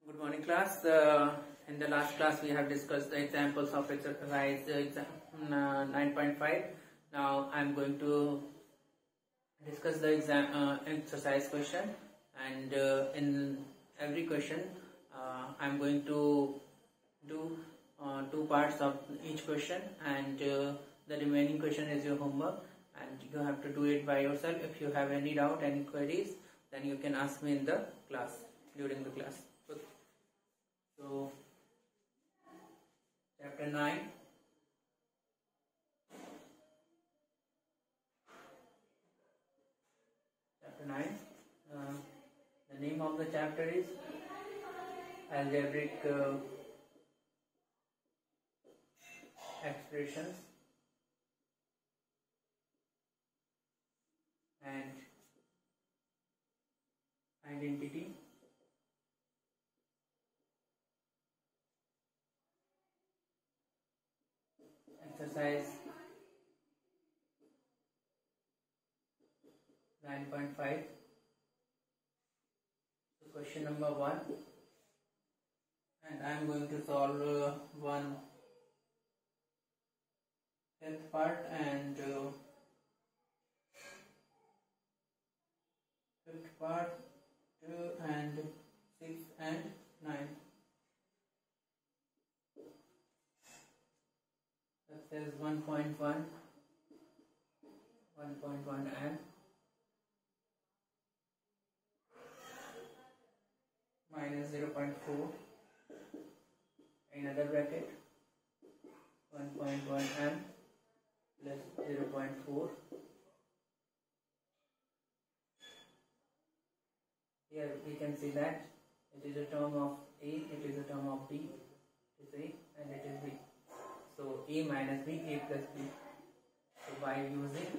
Good morning, class. In the last class, we have discussed the examples of exercise 9.5. Now, I am going to discuss the exercise question, and in every question, I am going to do two parts of each question, and the remaining question is your homework, and you have to do it by yourself. If you have any doubt, any queries, then you can ask me in the class during the class. So, chapter 9. Chapter 9. The name of the chapter is Algebraic Expressions and Identity. Exercise 9.5. So question number 1, and I am going to solve one fifth part and fifth part, 2 and 6 and 9. That says 1.1, 1.1 and minus 0.4, another bracket, 1.1 m plus 0.4. Here we can see that it is a term of A, it is a term of B, it is A and it is B. So A minus B, A plus B. So by using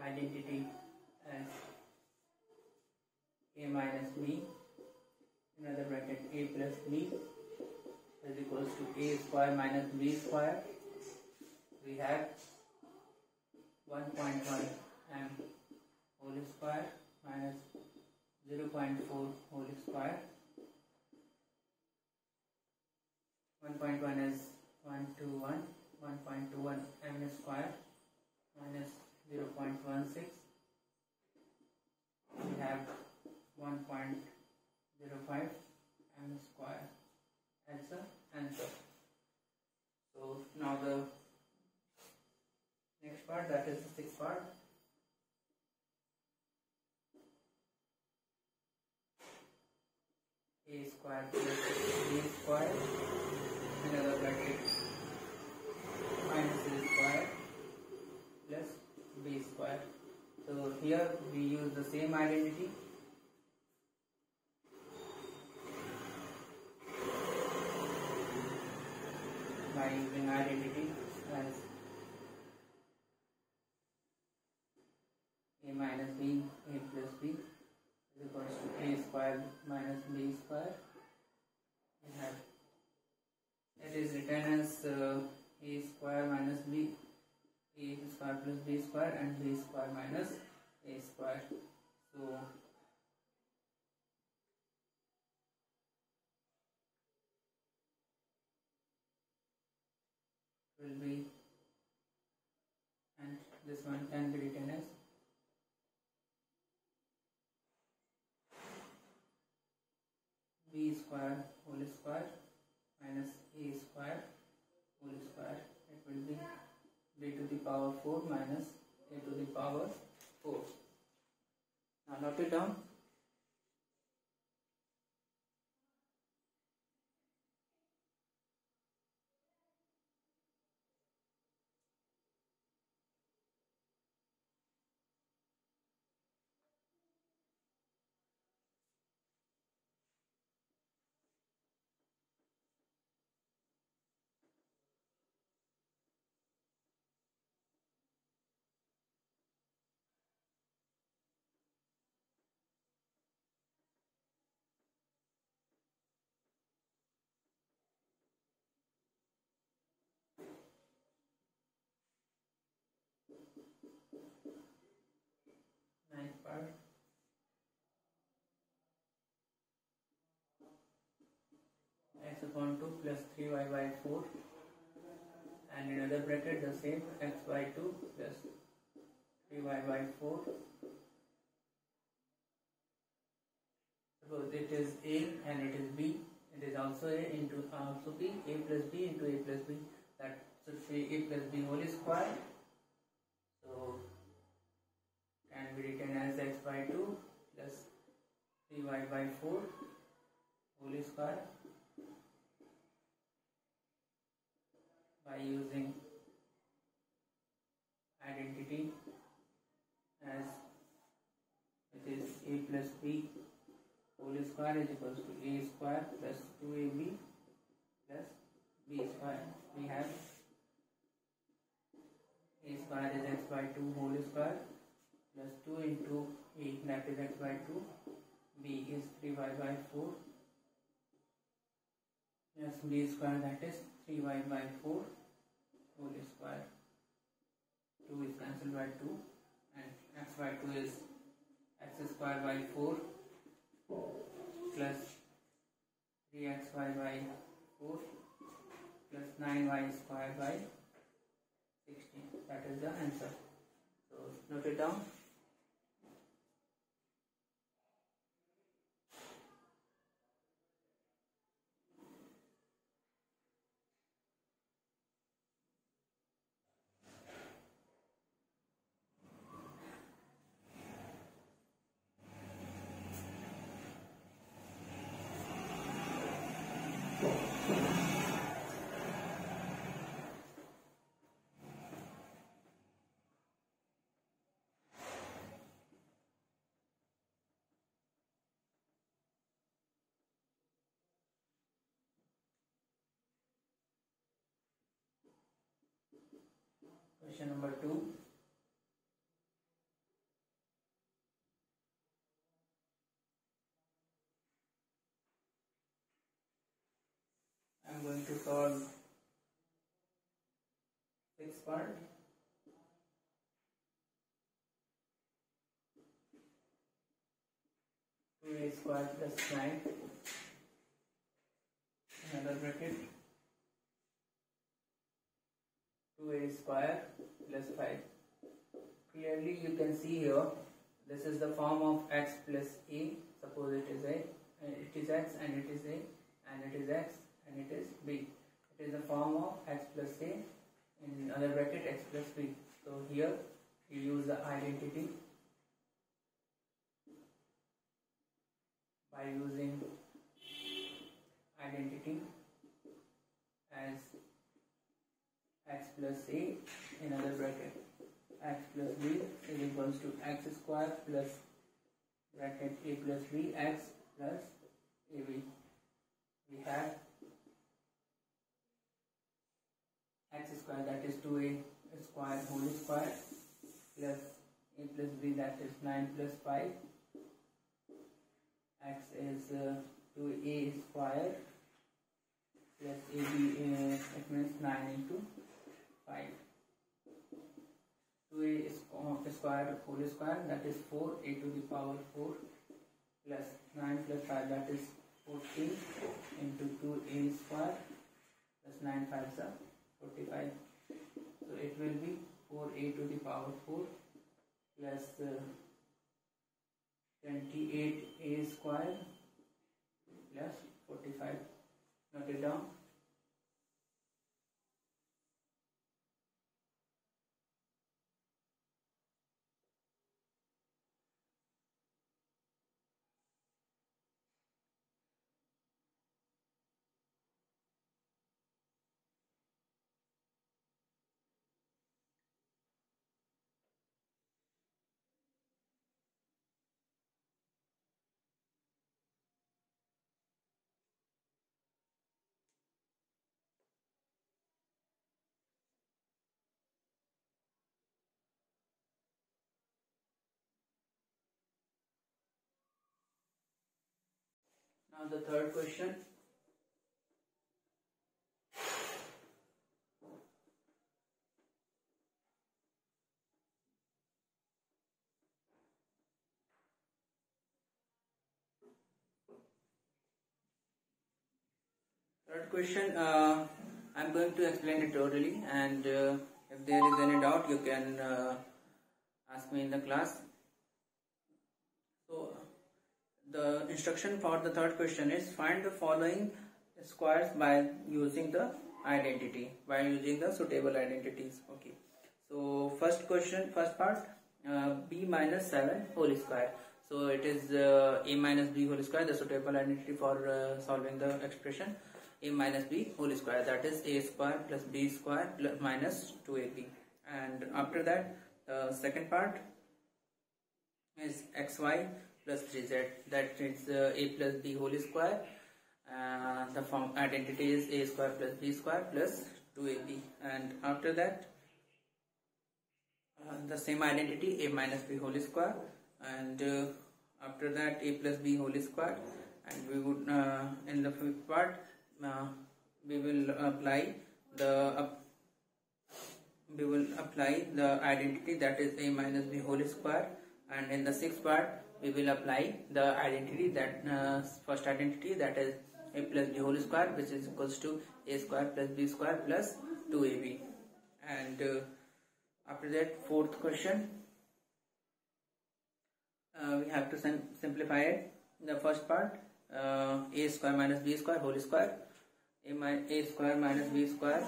identity as A minus B, another bracket A plus B is equals to A square minus B square, we have 1.1 m whole square minus 0.4 whole square. 1.1 is 121, 1.21 m square minus 0.16. We have 1.05 m square as the answer. So now the next part, that is the sixth part. A square plus B square, another bracket minus A square plus B square. So here we use the same identity. By using identity as A minus B, A plus B is equals to A square minus B square. We have, it is written as A square minus B, A square plus B square and B square minus A square. So will be, and this one can be written as B square whole square minus A square whole square. It will be B to the power 4 minus A to the power 4. Now note it down. squared x upon 2 plus 3y by 4, and in other bracket the same x by 2 plus 3y by 4. Suppose it is a and it is b, it is also a into also b, a plus b into a plus b, that should be a plus b whole square. So can be written as x by 2 plus 3y by 4 whole square by using identity as it is a plus b whole square is equals to a square plus 2ab plus b square. We have a square is x by 2 whole square plus 2 into a, that is x by 2, b is 3y by 4 plus b square, that is 3y by 4 whole square. 2 is cancelled by 2 and x by 2 is x square by 4 plus 3xy by 4 plus 9y square by 16. That is the answer. So note it down. Question number 2. I am going to solve 6th part. Two a square plus 9, another bracket, 2a square plus 5. Clearly you can see here, this is the form of x plus a. Suppose it is x and it is a, and it is x and it is b. It is the form of x plus a, in other bracket x plus b. So here you use the identity by using identity as x plus a in other bracket. X plus b is equals to x square plus bracket a plus b, x plus ab. We have x square, that is 2a square whole square, plus a plus b, that is 9 plus 5. X is 2a square plus ab, it means 9 into 5. 2a square whole square, that is 4a to the power 4 plus 9 plus 5, that is 14 into 2a square plus 9 5s are 45. So it will be 4a to the power 4 plus 28a square plus 45. Note it down. Now the third question. Third question, I'm going to explain it orally, and if there is any doubt, you can ask me in the class. So, the instruction for the third question is find the following squares by using the identity, by using the suitable identities. Okay. So, first part, b minus 7 whole square. So, it is a minus b whole square, the suitable identity for solving the expression. A minus b whole square, that is a square plus b square plus minus 2ab. And after that, the second part is xy plus 3z, that is a plus b whole square. The form identity is a square plus b square plus 2ab. And after that, the same identity, a minus b whole square, and after that a plus b whole square. And we would in the fifth part we will apply the identity, that is a minus b whole square. And in the sixth part we will apply the identity, that first identity, that is a plus b whole square, which is equals to a square plus b square plus 2ab. And after that, fourth question, we have to simplify it. The first part, a square minus b square whole square, a square minus b square,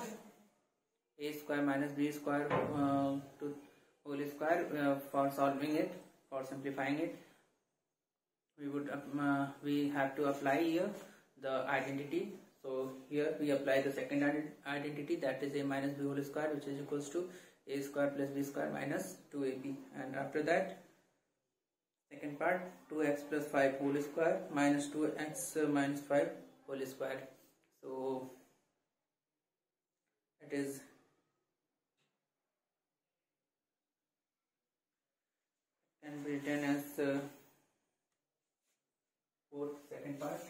a square minus b square to whole square. For solving it, for simplifying it, we have to apply here the identity. So here we apply the second identity, that is a minus b whole square, which is equals to a square plus b square minus 2ab. And after that, second part, 2x plus 5 whole square minus 2x minus 5 whole square. So it is can be written as fourth second part.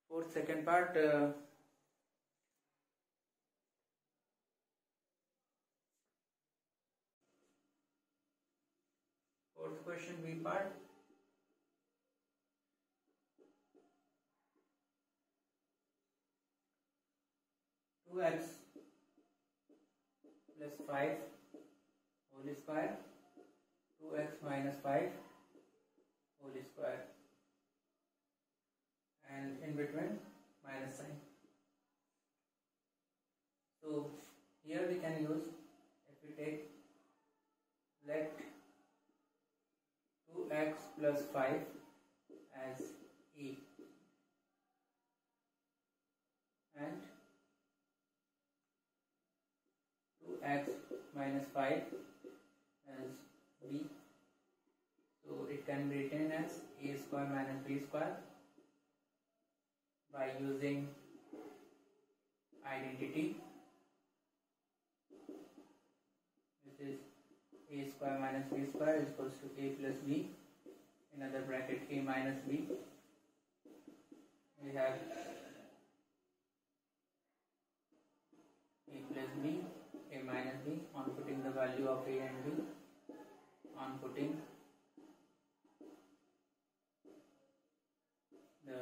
Fourth second part, fourth question B part. Two x plus 5 whole square, 2x minus 5 whole square, and in between minus sign. So here we can use, if we take, let 2x plus 5 as a and 2x minus 5 as b. So it can be written as a square minus b square by using identity, which is a square minus b square is equals to a plus b, another bracket a minus b. We have a plus b, a minus b, on putting the value of a and b, on putting the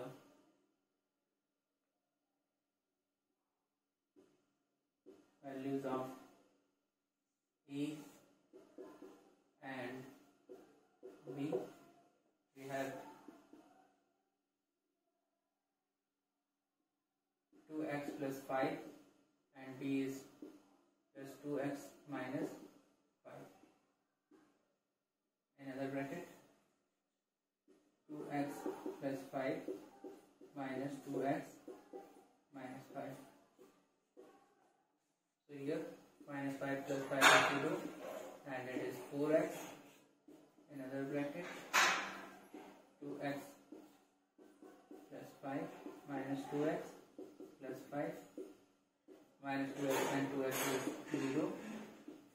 values of a and b. We have 2x plus 5 and b is plus 2x minus 5. Another bracket, 2x plus 5 minus 2x minus 5. So here minus 5 plus 5 is 0, and it is 4x. Another bracket, 2x plus 5 minus 2x plus 5 minus 2x and 2x is 0.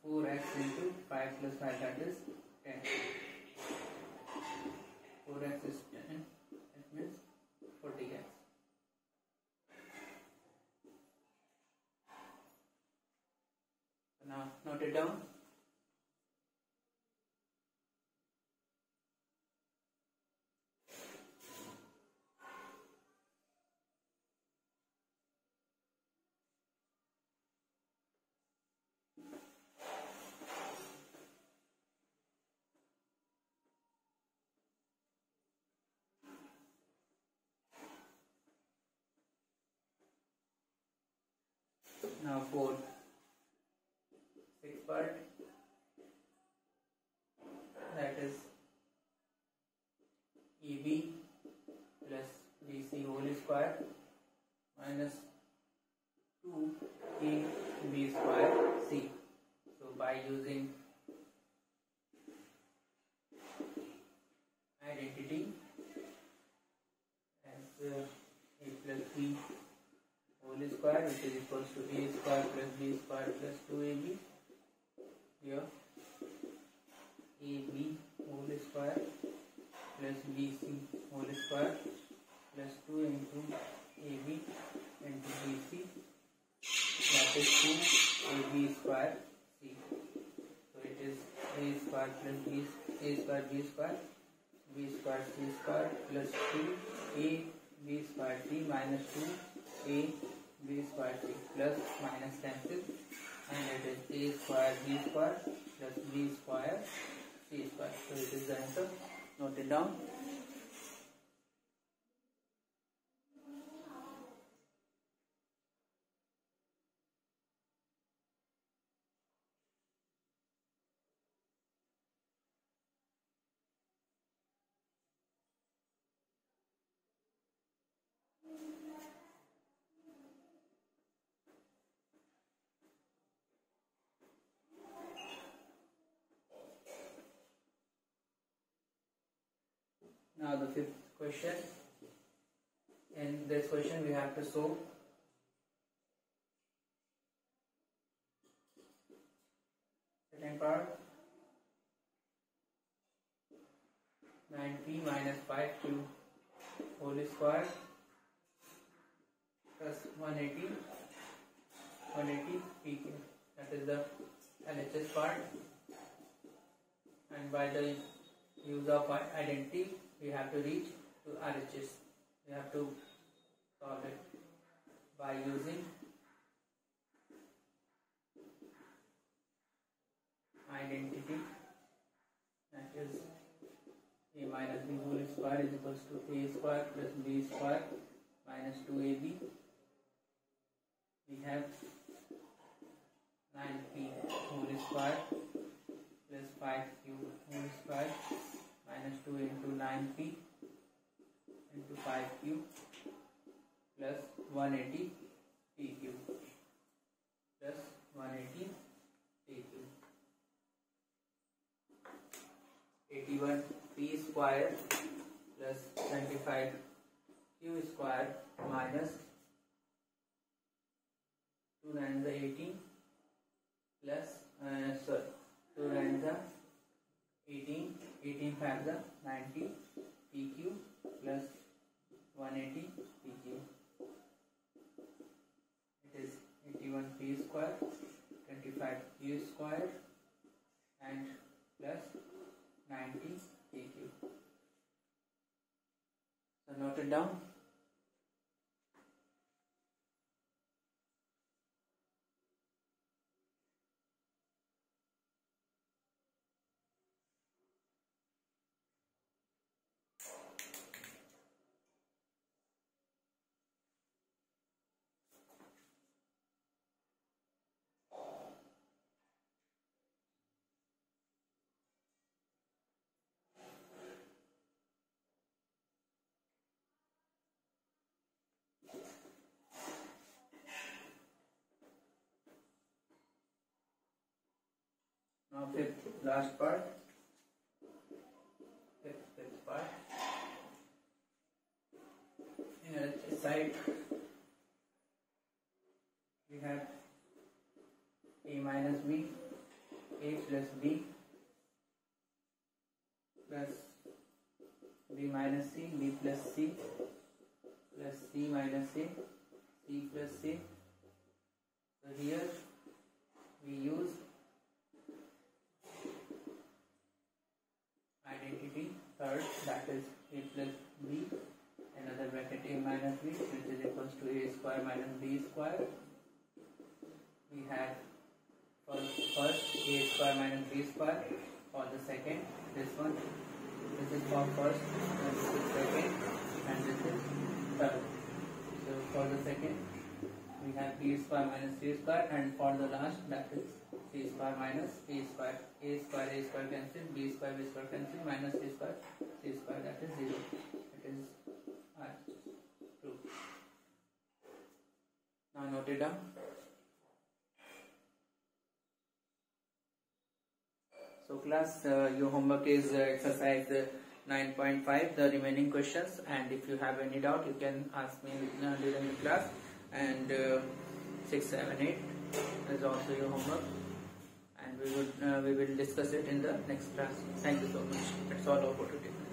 4x into 5 plus 5, that is 10. 4x is 10, it means 40x. it down. Now for sixth part, that is EB plus BC whole square minus 2AB square C. So by using identity as A plus B whole square, which is equals to A square plus B square plus 2AB. Here AB whole square plus BC whole square plus 2 into AB into BC, that is 2AB square C. So it is A square plus B, A square B square, B square C square plus 2 AB square C minus 2 AB square C plus minus cancel, and it is A square B square plus B square C square. So it is the answer. Note it down. Now the fifth question. In this question we have to solve second part, 9p minus 5q whole square plus 180 pq. That is the LHS part, and by the use of identity we have to reach to RHS. We have to solve it by using identity, that is A minus B whole square is equals to A square plus B square minus 2AB. We have 9p whole square plus 5q whole square minus 2 into 9p into 5q plus 180 pq plus 180 pq. 81 p square plus 25 q square minus 2 9 the 18 plus 2 9 the 18, 18 5 the 90 pq plus 180 pq. It is 81 p square, 25 q square and plus 90 pq. So note it down. Now fifth last part, fifth part. In the side we have A minus B, A plus B plus B minus C, B plus C plus C minus A, C plus C. So here we use third, that is a plus b, another bracket a minus b, which is equals to a square minus b square. We have first a square minus b square. For the second, this one, this is for first, and this is second, and this is third. So for the second, we have b square minus c square, and for the last, that is c square minus a square. A square cancel, b square cancel, minus c square, that is 0. It is true. Now note it down. So class, your homework is exercise 9.5, the remaining questions, and if you have any doubt you can ask me during the class. And 6, 7, 8 is also your homework, and we will discuss it in the next class. Thank you so much. That's all about today.